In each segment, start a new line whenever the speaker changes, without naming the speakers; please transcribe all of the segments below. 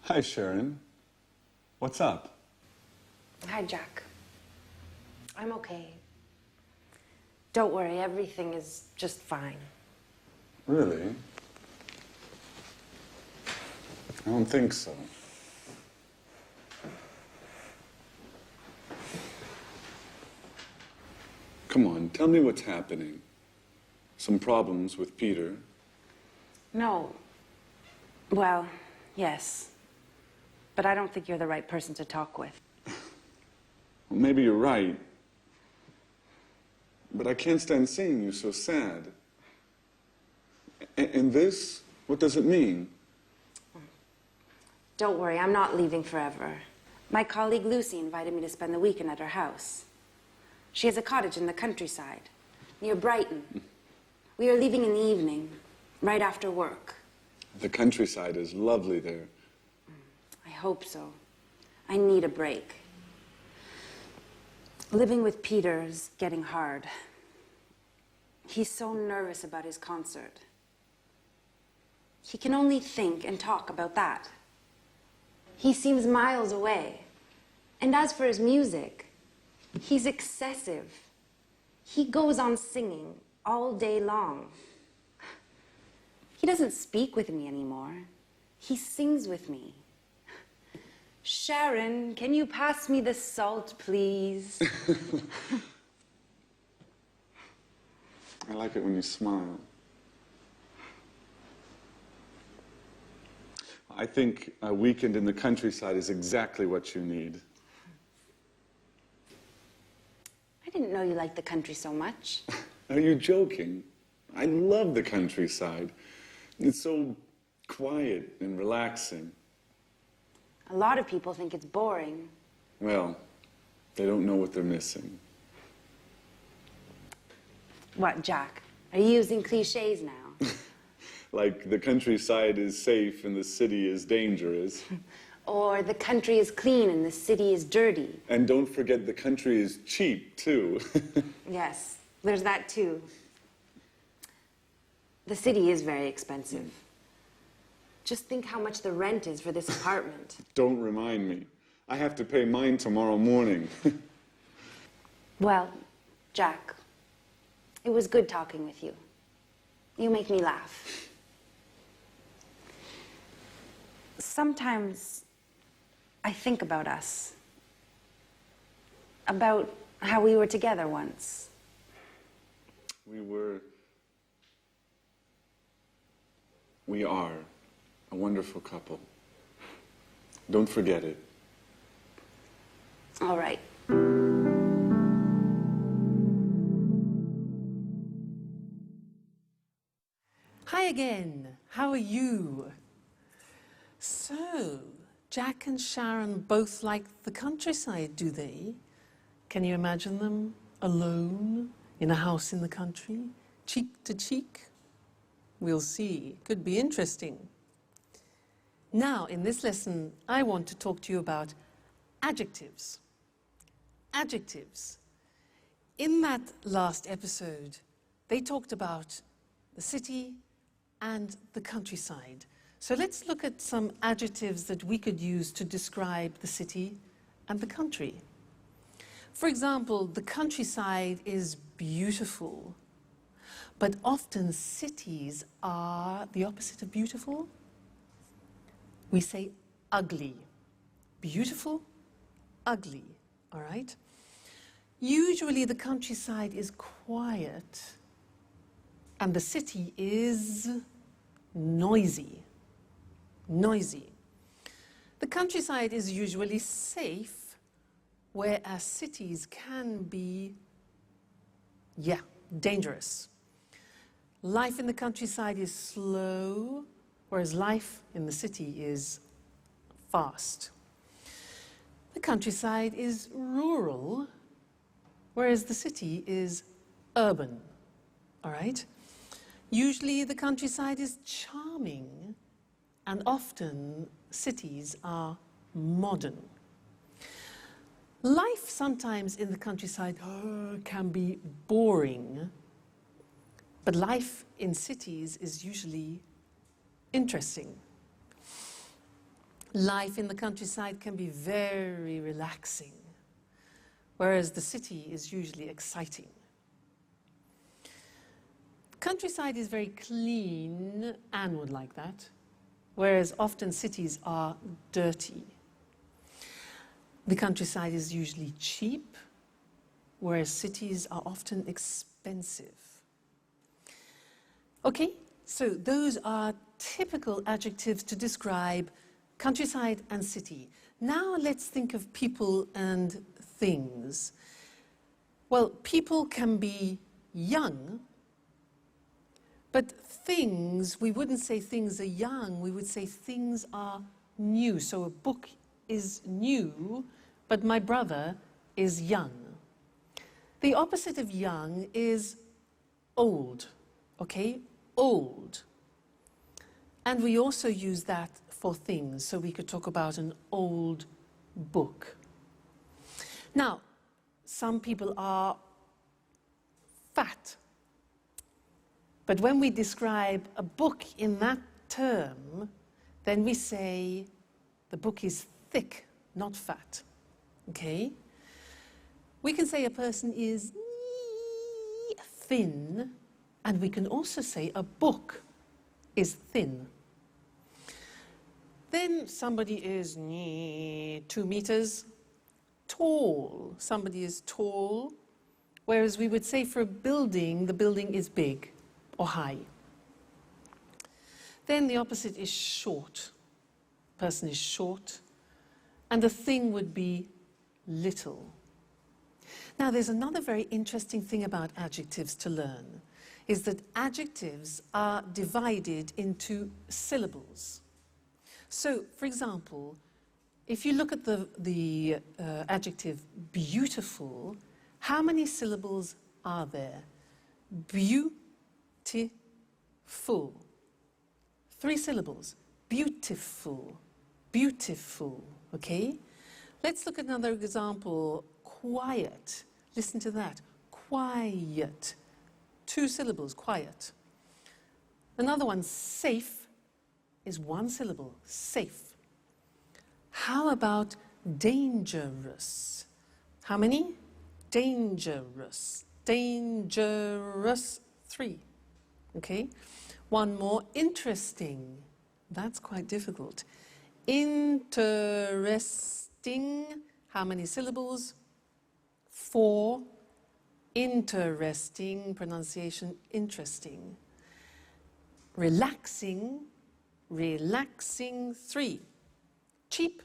Hi, Sharon. What's up?
Hi, Jack. I'm okay. Don't worry, everything is just fine.
Really? I don't think so. Come on, tell me what's happening. Some problems with Peter?
No. Well, yes. But I don't think you're the right person to talk with.
Well, maybe you're right. But I can't stand seeing you so sad. And this? What does it mean?
Don't worry, I'm not leaving forever. My colleague Lucy invited me to spend the weekend at her house. She has a cottage in the countryside, near Brighton. We are leaving in the evening, right after work.
The countryside is lovely there.
I hope so. I need a break. Living with Peter is getting hard. He's so nervous about his concert. He can only think and talk about that. He seems miles away. And as for his music, he's excessive. He goes on singing all day long. He doesn't speak with me anymore. He sings with me. Sharon, can you pass me the salt, please?
I like it when you smile. I think a weekend in the countryside is exactly what you need.
I didn't know you liked the country so much.
Are you joking? I love the countryside. It's so quiet and relaxing.
A lot of people think it's boring.
Well, they don't know what they're missing.
What, Jack? Are you using cliches now?
Like the countryside is safe and the city is dangerous.
Or the country is clean and the city is dirty.
And don't forget the country is cheap, too.
Yes, there's that too. The city is very expensive. Just think how much the rent is for this apartment.
Don't remind me. I have to pay mine tomorrow morning.
Well, Jack, it was good talking with you. You make me laugh. Sometimes I think about us. About how we were together once.
We are a wonderful couple. Don't forget it.
All right.
Hi again. How are you? So, Jack and Sharon both like the countryside, do they? Can you imagine them alone in a house in the country, cheek to cheek? We'll see. Could be interesting. Now, in this lesson, I want to talk to you about adjectives. Adjectives. In that last episode, they talked about the city and the countryside. So let's look at some adjectives that we could use to describe the city and the country. For example, the countryside is beautiful, but often cities are the opposite of beautiful. We say ugly. Beautiful, ugly, all right? Usually the countryside is quiet and the city is noisy. Noisy. The countryside is usually safe, whereas cities can be, dangerous. Life in the countryside is slow, whereas life in the city is fast. The countryside is rural, whereas the city is urban, all right? Usually the countryside is charming, and often cities are modern. Life sometimes in the countryside can be boring, but life in cities is usually interesting. life in the countryside can be very relaxing, whereas the city is usually exciting. Countryside is very clean, Anne would like that, whereas often cities are dirty. The countryside is usually cheap, whereas cities are often expensive. Okay, so those are typical adjectives to describe countryside and city. Now let's think of people and things. Well, people can be young, but things, we wouldn't say things are young, we would say things are new. So a book is new, but my brother is young. The opposite of young is old, okay? Old. And we also use that for things, so we could talk about an old book. Now, some people are fat. But when we describe a book in that term, then we say the book is thick, not fat. Okay? We can say a person is thin, and we can also say a book is thin. Then somebody is 2 meters tall. Somebody is tall, whereas we would say for a building, the building is big or high. Then the opposite is short. Person is short, and the thing would be little. Now, there's another very interesting thing about adjectives to learn, is that adjectives are divided into syllables. So, for example, if you look at the adjective beautiful, how many syllables are there? Beautiful. 3 syllables. Beautiful. Beautiful. Okay? Let's look at another example. Quiet. Listen to that. Quiet. 2 syllables. Quiet. Another one, safe, is 1 syllable. Safe. How about dangerous? How many? Dangerous. Dangerous. 3. Okay? One more, interesting. That's quite difficult. Interesting. How many syllables? 4. Interesting. Pronunciation, interesting. Relaxing. Relaxing. 3. Cheap.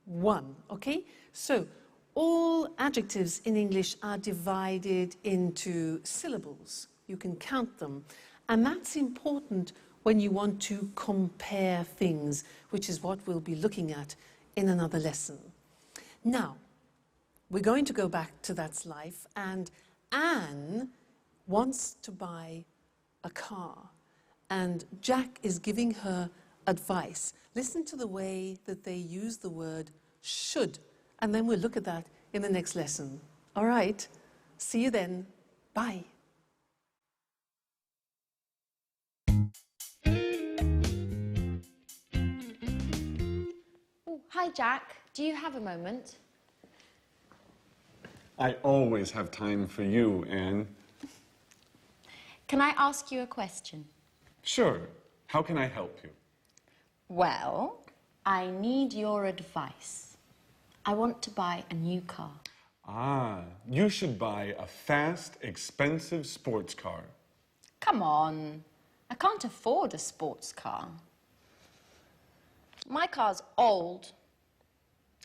1. Okay? So, all adjectives in English are divided into syllables. You can count them. And that's important when you want to compare things, which is what we'll be looking at in another lesson. Now, we're going to go back to That's Life, and Anne wants to buy a car, and Jack is giving her advice. Listen to the way that they use the word should, and then we'll look at that in the next lesson. All right, see you then. Bye.
Oh, hi, Jack. Do you have a moment?
I always have time for you, Anne.
Can I ask you a question?
Sure. How can I help you?
Well, I need your advice. I want to buy a new car.
Ah, you should buy a fast, expensive sports car.
Come on. I can't afford a sports car. My car's old.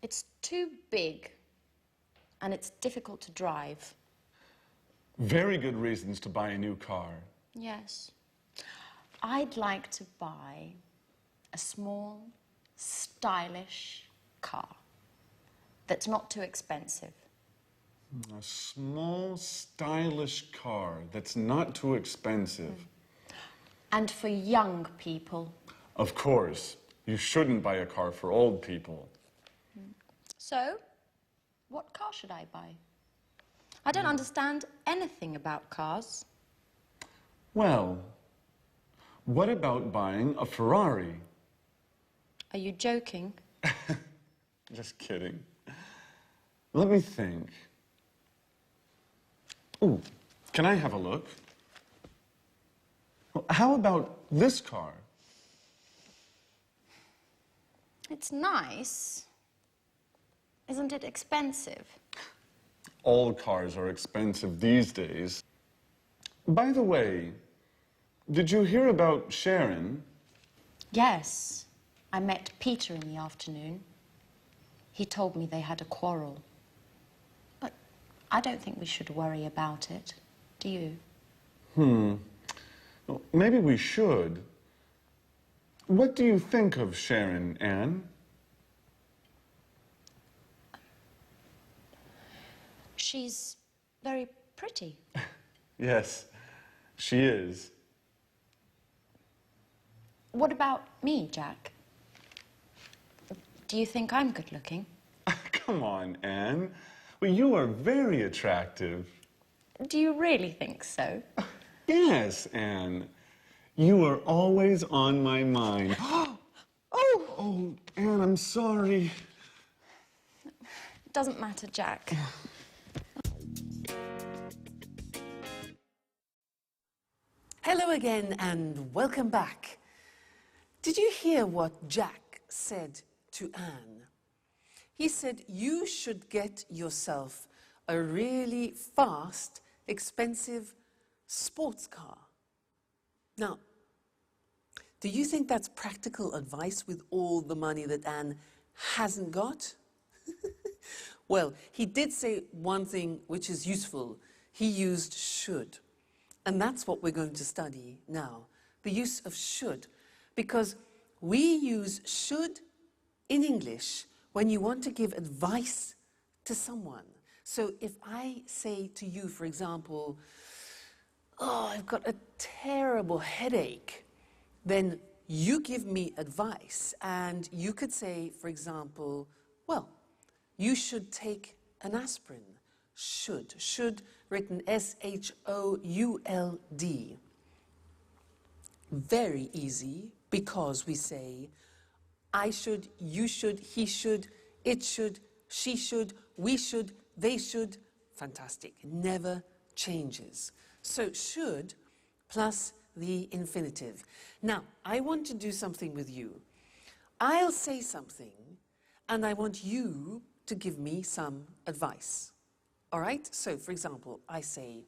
It's too big. And it's difficult to drive.
Very good reasons to buy a new car.
Yes. I'd like to buy a small, stylish car that's not too expensive.
A small, stylish car that's not too expensive.
And for young people.
Of course, you shouldn't buy a car for old people.
So, what car should I buy? I don't understand anything about cars.
Well, what about buying a Ferrari?
Are you joking?
Just kidding. Let me think. Ooh, can I have a look? How about this car?
It's nice. Isn't it expensive?
All cars are expensive these days. By the way, did you hear about Sharon?
Yes. I met Peter in the afternoon. He told me they had a quarrel. But I don't think we should worry about it. Do you?
Well, maybe we should. What do you think of Sharon, Anne?
She's very pretty.
Yes, she is.
What about me, Jack? Do you think I'm good looking?
Come on, Anne. Well, you are very attractive.
Do you really think so?
Yes, Anne. You are always on my mind. Oh, Anne, I'm sorry.
Doesn't matter, Jack.
Hello again and welcome back. Did you hear what Jack said to Anne? He said you should get yourself a really fast, expensive sports car. Now, do you think that's practical advice with all the money that Anne hasn't got? Well, he did say one thing which is useful. He used should. And that's what we're going to study now, the use of should. Because we use should in English when you want to give advice to someone. So if I say to you, for example, oh, I've got a terrible headache, then you give me advice. And you could say, for example, well, you should take an aspirin. Should, written S-H-O-U-L-D. Very easy, because we say, I should, you should, he should, it should, she should, we should, they should. Fantastic, never changes. So should plus the infinitive. Now, I want to do something with you. I'll say something, and I want you to give me some advice. All right? So, for example, I say,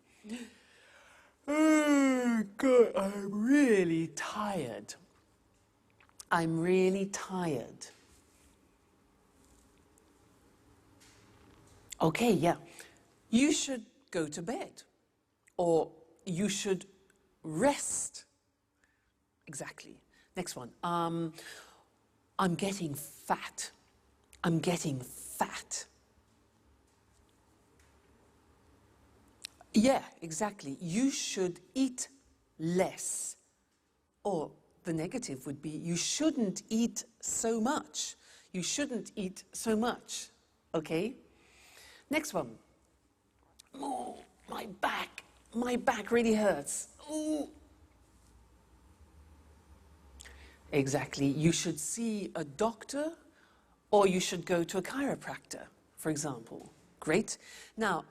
oh, God, I'm really tired. I'm really tired. Okay, yeah. You should go to bed. Or you should rest. Exactly. Next one. I'm getting fat. I'm getting fat. Yeah, exactly. You should eat less. Or the negative would be, you shouldn't eat so much. You shouldn't eat so much. Okay? Next one. Oh, my back really hurts. Ooh. Exactly. You should see a doctor, or you should go to a chiropractor, for example. Great. Now,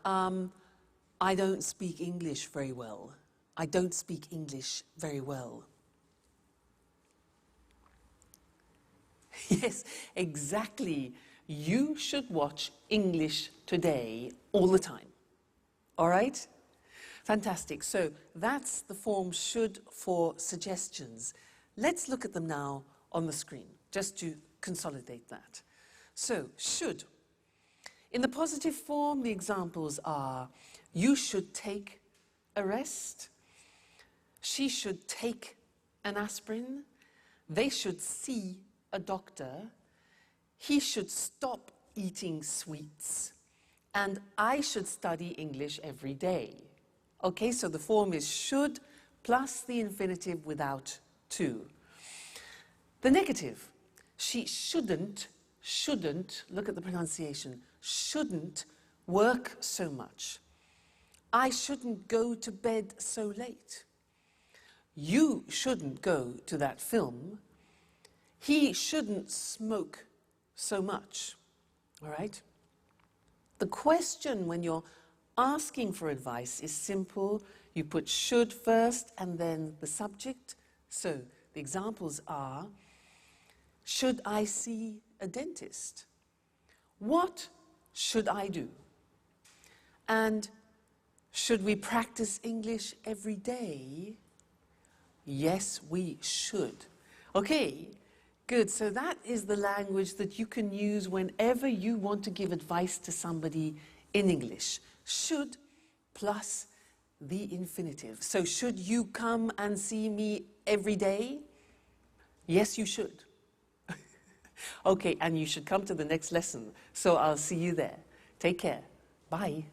I don't speak English very well. I don't speak English very well. Yes, exactly. You should watch English Today all the time. All right? Fantastic. So that's the form should for suggestions. Let's look at them now on the screen, just to consolidate that. So, should. In the positive form, the examples are, you should take a rest. She should take an aspirin. They should see a doctor. He should stop eating sweets. And I should study English every day. Okay, so the form is should plus the infinitive without to. The negative, she shouldn't, look at the pronunciation, shouldn't work so much. I shouldn't go to bed so late. You shouldn't go to that film. He shouldn't smoke so much, all right? The question when you're asking for advice is simple. You put should first and then the subject. So the examples are, should I see a dentist? What should I do? And should we practice English every day? Yes, we should. Okay, good. So that is the language that you can use whenever you want to give advice to somebody in English. Should plus the infinitive. So should you come and see me every day? Yes, you should. Okay, and you should come to the next lesson. So I'll see you there. Take care. Bye.